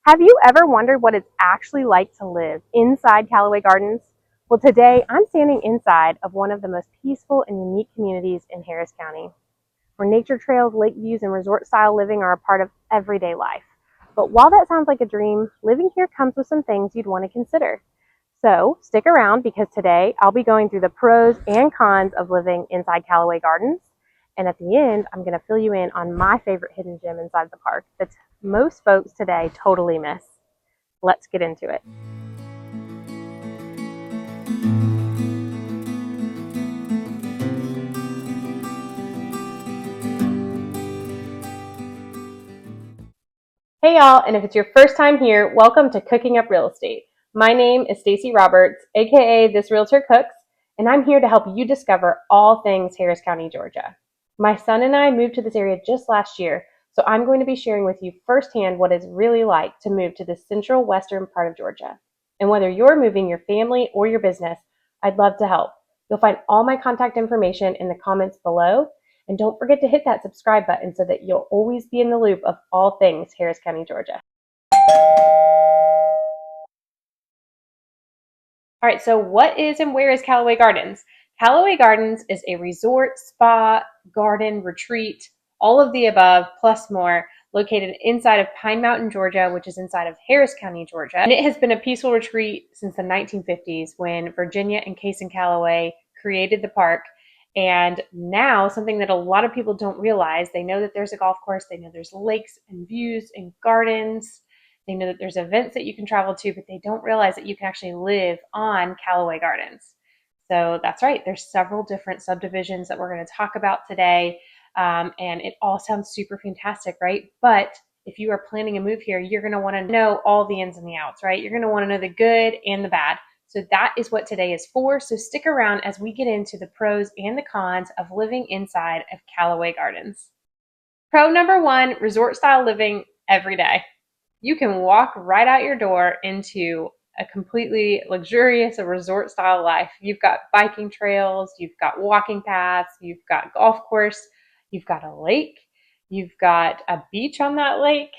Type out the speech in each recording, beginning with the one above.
Have you ever wondered what it's actually like to live inside Callaway Gardens? Well, today I'm standing inside of one of the most peaceful and unique communities in Harris County, where nature trails, lake views, and resort-style living are a part of everyday life. But while that sounds like a dream, living here comes with some things you'd want to consider. So stick around because today I'll be going through the pros and cons of living inside Callaway Gardens. And at the end, I'm going to fill you in on my favorite hidden gem inside the park that most folks today totally miss. Let's get into it. Hey y'all, and if it's your first time here, welcome to Cooking Up Real Estate. My name is Stacy Roberts, aka This Realtor Cooks, and I'm here to help you discover all things Harris County, Georgia. My son and I moved to this area just last year, so I'm going to be sharing with you firsthand what it's really like to move to the central western part of Georgia. And whether you're moving your family or your business, I'd love to help. You'll find all my contact information in the comments below. And don't forget to hit that subscribe button so that you'll always be in the loop of all things Harris County, Georgia. All right, so what is and where is Callaway Gardens? Callaway Gardens is a resort, spa, garden, retreat, all of the above, plus more, located inside of Pine Mountain, Georgia, which is inside of Harris County, Georgia. And it has been a peaceful retreat since the 1950s when Virginia and Case and Callaway created the park. And now something that a lot of people don't realize, they know that there's a golf course, they know there's lakes and views and gardens, they know that there's events that you can travel to, but they don't realize that you can actually live on Callaway Gardens. So that's right, there's several different subdivisions that we're going to talk about today. And it all sounds super fantastic, right? But if you are planning a move here, you're going to want to know all the ins and the outs, right? You're going to want to know the good and the bad. So that is what today is for. So stick around as we get into the pros and the cons of living inside of Callaway Gardens. Pro number one, resort style living every day. You can walk right out your door into a completely luxurious resort style life. You've got biking trails, you've got walking paths, you've got golf course, you've got a lake, you've got a beach on that lake.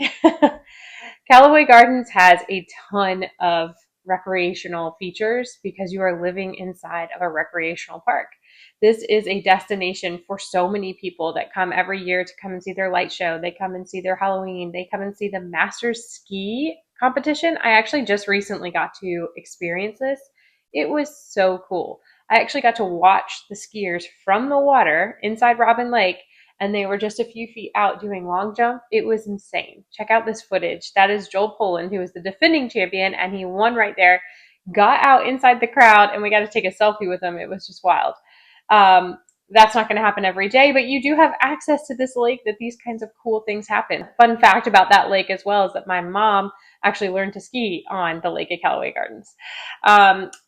Callaway Gardens has a ton of recreational features because you are living inside of a recreational park. This is a destination for so many people that come every year to come and see their light show. They come and see their Halloween. They come and see the Masters ski competition. I actually just recently got to experience this. It was so cool. I actually got to watch the skiers from the water inside Robin Lake, and they were just a few feet out doing long jump. It was insane. Check out this footage. That is Joel Poland, who is the defending champion, and he won right there. Got out inside the crowd, and we got to take a selfie with him. It was just wild. That's not going to happen every day, but you do have access to this lake that these kinds of cool things happen. Fun fact about that lake as well is that my mom actually learned to ski on the lake at Callaway Gardens.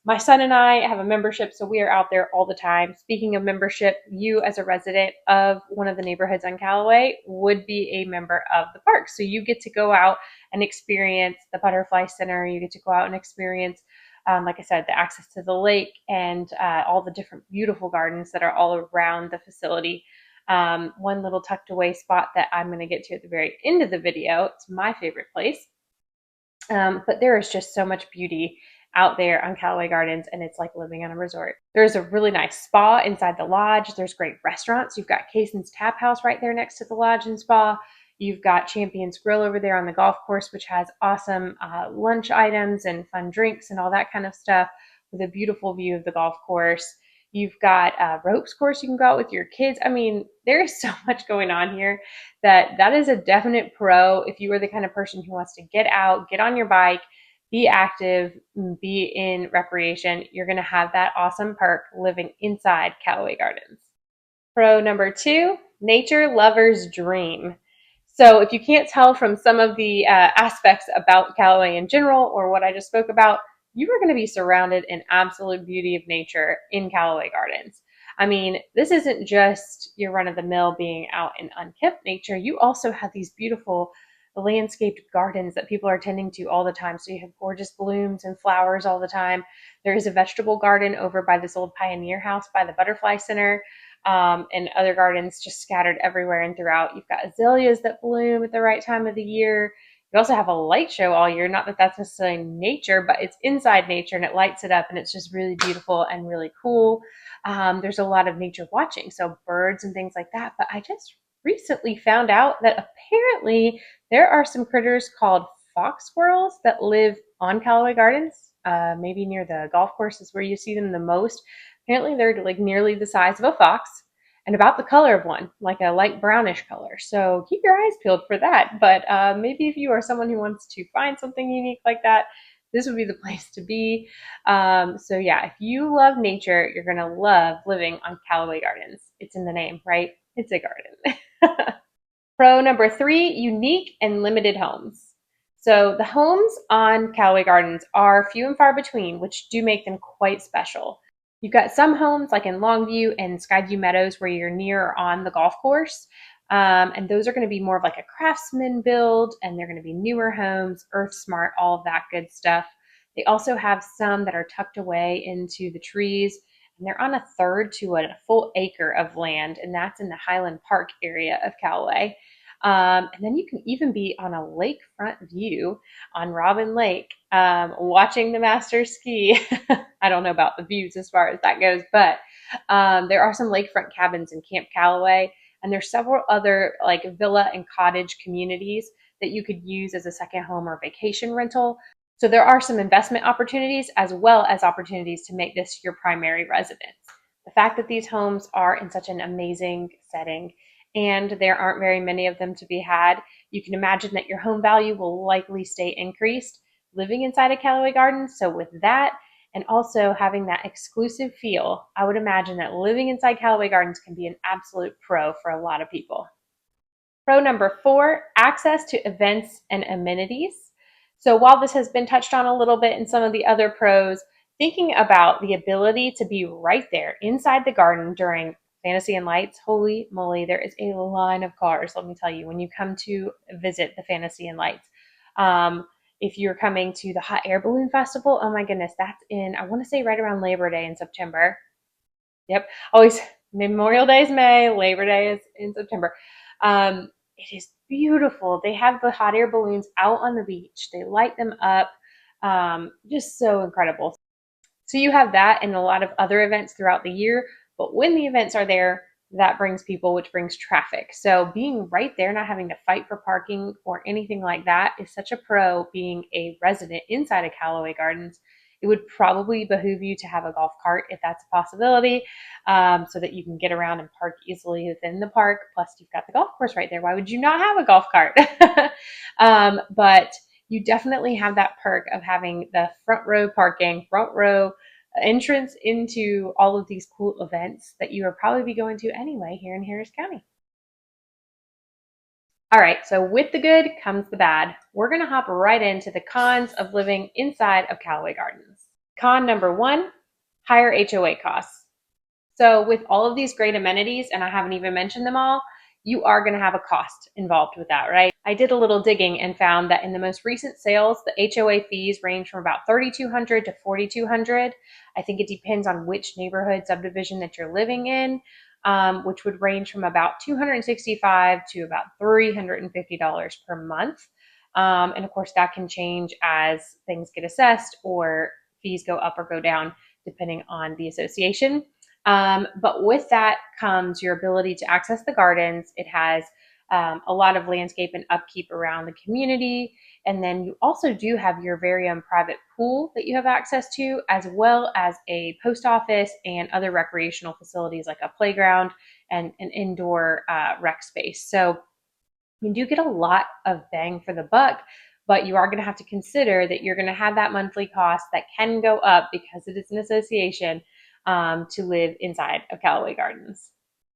My son and I have a membership, so we are out there all the time. Speaking of membership, you as a resident of one of the neighborhoods on Callaway would be a member of the park. So you get to go out and experience the Butterfly Center. You get to go out and experience like I said, the access to the lake and all the different beautiful gardens that are all around the facility. One little tucked away spot that I'm going to get to at the very end of the video. It's my favorite place. But there is just so much beauty out there on Callaway Gardens, and it's like living on a resort. There's a really nice spa inside the lodge. There's great restaurants. You've got Kaysen's Tap House right there next to the lodge and spa. You've got Champion's Grill over there on the golf course, which has awesome lunch items and fun drinks and all that kind of stuff with a beautiful view of the golf course. You've got a ropes course you can go out with your kids. I mean, there is so much going on here that is a definite pro if you are the kind of person who wants to get out, get on your bike, be active, be in recreation. You're going to have that awesome park living inside Callaway Gardens. Pro number two, nature lover's dream. So if you can't tell from some of the aspects about Callaway in general or what I just spoke about, you are going to be surrounded in absolute beauty of nature in Callaway Gardens. I mean, this isn't just your run-of-the-mill being out in unkempt nature. You also have these beautiful landscaped gardens that people are tending to all the time. So you have gorgeous blooms and flowers all the time. There is a vegetable garden over by this old pioneer house by the Butterfly Center. And other gardens just scattered everywhere and throughout. You've got azaleas that bloom at the right time of the year. You also have a light show all year. Not that that's necessarily nature, but it's inside nature and it lights it up and it's just really beautiful and really cool. There's a lot of nature watching, so birds and things like that. But I just recently found out that apparently there are some critters called fox squirrels that live on Callaway Gardens, maybe near the golf courses where you see them the most. Apparently, they're like nearly the size of a fox and about the color of one, like a light brownish color. So keep your eyes peeled for that. But maybe if you are someone who wants to find something unique like that, this would be the place to be. So yeah, if you love nature, you're gonna love living on Callaway Gardens. It's in the name, right? It's a garden. Pro number 3, unique and limited homes. So the homes on Callaway Gardens are few and far between, which do make them quite special. You've got some homes like in Longview and Skyview Meadows where you're near or on the golf course. And those are going to be more of like a craftsman build, and they're going to be newer homes, earth smart, all of that good stuff. They also have some that are tucked away into the trees, and they're on a third to a full acre of land, and that's in the Highland Park area of Callaway. And then you can even be on a lakefront view on Robin Lake, watching the Masters ski. I don't know about the views as far as that goes, but there are some lakefront cabins in Camp Callaway, and there's several other like villa and cottage communities that you could use as a second home or vacation rental. So there are some investment opportunities as well as opportunities to make this your primary residence. The fact that these homes are in such an amazing setting and there aren't very many of them to be had, you can imagine that your home value will likely stay increased living inside of Callaway Gardens. So with that, and also having that exclusive feel, I would imagine that living inside Callaway Gardens can be an absolute pro for a lot of people. Pro number 4, access to events and amenities. So while this has been touched on a little bit in some of the other pros, thinking about the ability to be right there inside the garden during Fantasy and Lights, holy moly, there is a line of cars, let me tell you, when you come to visit the Fantasy and Lights. If you're coming to the Hot Air Balloon Festival, oh my goodness, that's in, I want to say right around Labor Day in September. Yep, always Memorial Day is May, Labor Day is in September. It is beautiful. They have the hot air balloons out on the beach. They light them up. Just so incredible. So you have that and a lot of other events throughout the year. But when the events are there, that brings people, which brings traffic. So being right there, not having to fight for parking or anything like that is such a pro being a resident inside of Callaway Gardens. It would probably behoove you to have a golf cart if that's a possibility, so that you can get around and park easily within the park. Plus, you've got the golf course right there. Why would you not have a golf cart? But you definitely have that perk of having the front row parking, front row entrance into all of these cool events that you will probably be going to anyway here in Harris County. All right, so with the good comes the bad. We're going to hop right into the cons of living inside of Callaway Gardens. Con number 1, higher HOA costs. So with all of these great amenities, and I haven't even mentioned them all, you are going to have a cost involved with that, right? I did a little digging and found that in the most recent sales, the HOA fees range from about $3,200 to $4,200. I think it depends on which neighborhood subdivision that you're living in, which would range from about $265 to about $350 per month. And of course, that can change as things get assessed or fees go up or go down depending on the association. But with that comes your ability to access the gardens. It has a lot of landscape and upkeep around the community. And then you also do have your very own private pool that you have access to, as well as a post office and other recreational facilities like a playground and an indoor rec space. So you do get a lot of bang for the buck, but you are going to have to consider that you're going to have that monthly cost that can go up because it is an association to live inside of Callaway Gardens.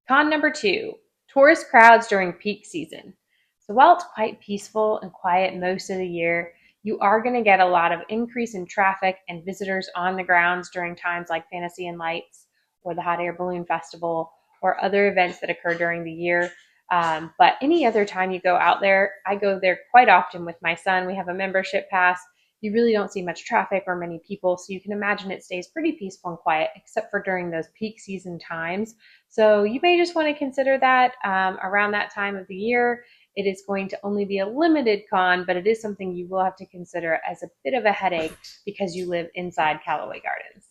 Con number 2, tourist crowds during peak season. So while it's quite peaceful and quiet most of the year, you are going to get a lot of increase in traffic and visitors on the grounds during times like Fantasy and Lights or the Hot Air Balloon Festival or other events that occur during the year. But any other time you go out there, I go there quite often with my son. We have a membership pass. You really don't see much traffic or many people, so you can imagine it stays pretty peaceful and quiet, except for during those peak season times. So you may just want to consider that around that time of the year it is going to only be a limited con, but it is something you will have to consider as a bit of a headache because you live inside Callaway Gardens.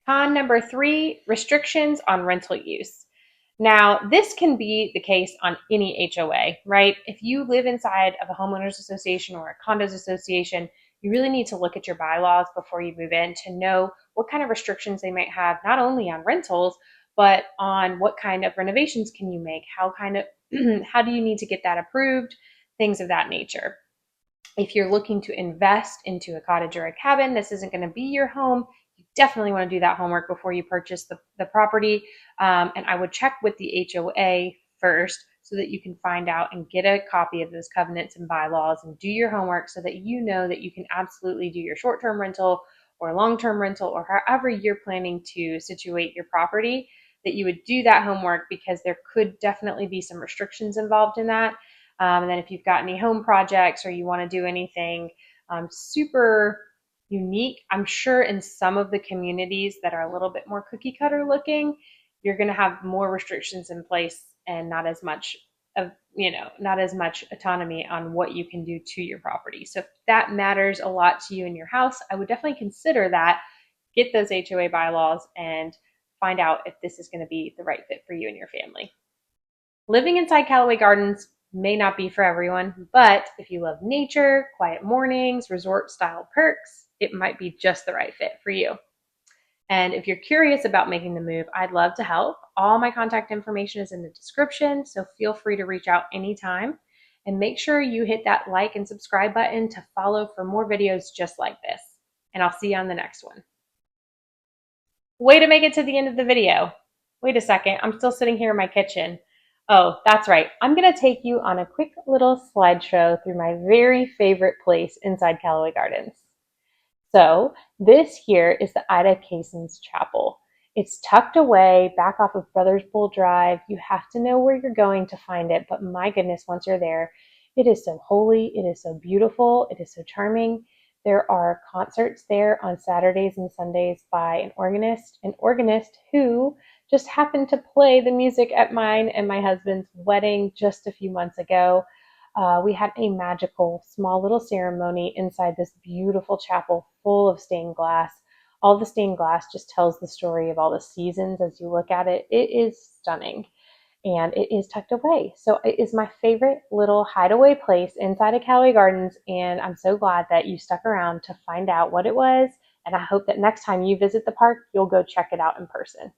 Con number 3, restrictions on rental use. Now, this can be the case on any HOA, right? If you live inside of a homeowners association or a condos association, you really need to look at your bylaws before you move in to know what kind of restrictions they might have, not only on rentals, but on what kind of renovations can you make, how do you need to get that approved, things of that nature. If you're looking to invest into a cottage or a cabin, this isn't going to be your home. You definitely want to do that homework before you purchase the property. And I would check with the HOA first so that you can find out and get a copy of those covenants and bylaws and do your homework so that you know that you can absolutely do your short-term rental or long-term rental or however you're planning to situate your property, that you would do that homework because there could definitely be some restrictions involved in that. And then if you've got any home projects or you want to do anything super unique, I'm sure in some of the communities that are a little bit more cookie cutter looking, you're going to have more restrictions in place and not as much autonomy on what you can do to your property. So if that matters a lot to you in your house, I would definitely consider that. Get those HOA bylaws and find out if this is going to be the right fit for you and your family. Living inside Callaway Gardens may not be for everyone, but if you love nature, quiet mornings, resort-style perks, it might be just the right fit for you. And if you're curious about making the move, I'd love to help. All my contact information is in the description, so feel free to reach out anytime. And make sure you hit that like and subscribe button to follow for more videos just like this. And I'll see you on the next one. Way to make it to the end of the video. Wait a second, I'm still sitting here in my kitchen. Oh, that's right. I'm going to take you on a quick little slideshow through my very favorite place inside Callaway Gardens. So this here is the Ida Kaysen's Chapel. It's tucked away back off of Brothers Bull Drive. You have to know where you're going to find it, but my goodness, once you're there, it is so holy, it is so beautiful, it is so charming. There are concerts there on Saturdays and Sundays by an organist who just happened to play the music at mine and my husband's wedding just a few months ago. We had a magical small little ceremony inside this beautiful chapel full of stained glass. All the stained glass just tells the story of all the seasons as you look at it. It is stunning and it is tucked away. So it is my favorite little hideaway place inside of Callaway Gardens, and I'm so glad that you stuck around to find out what it was, and I hope that next time you visit the park, you'll go check it out in person.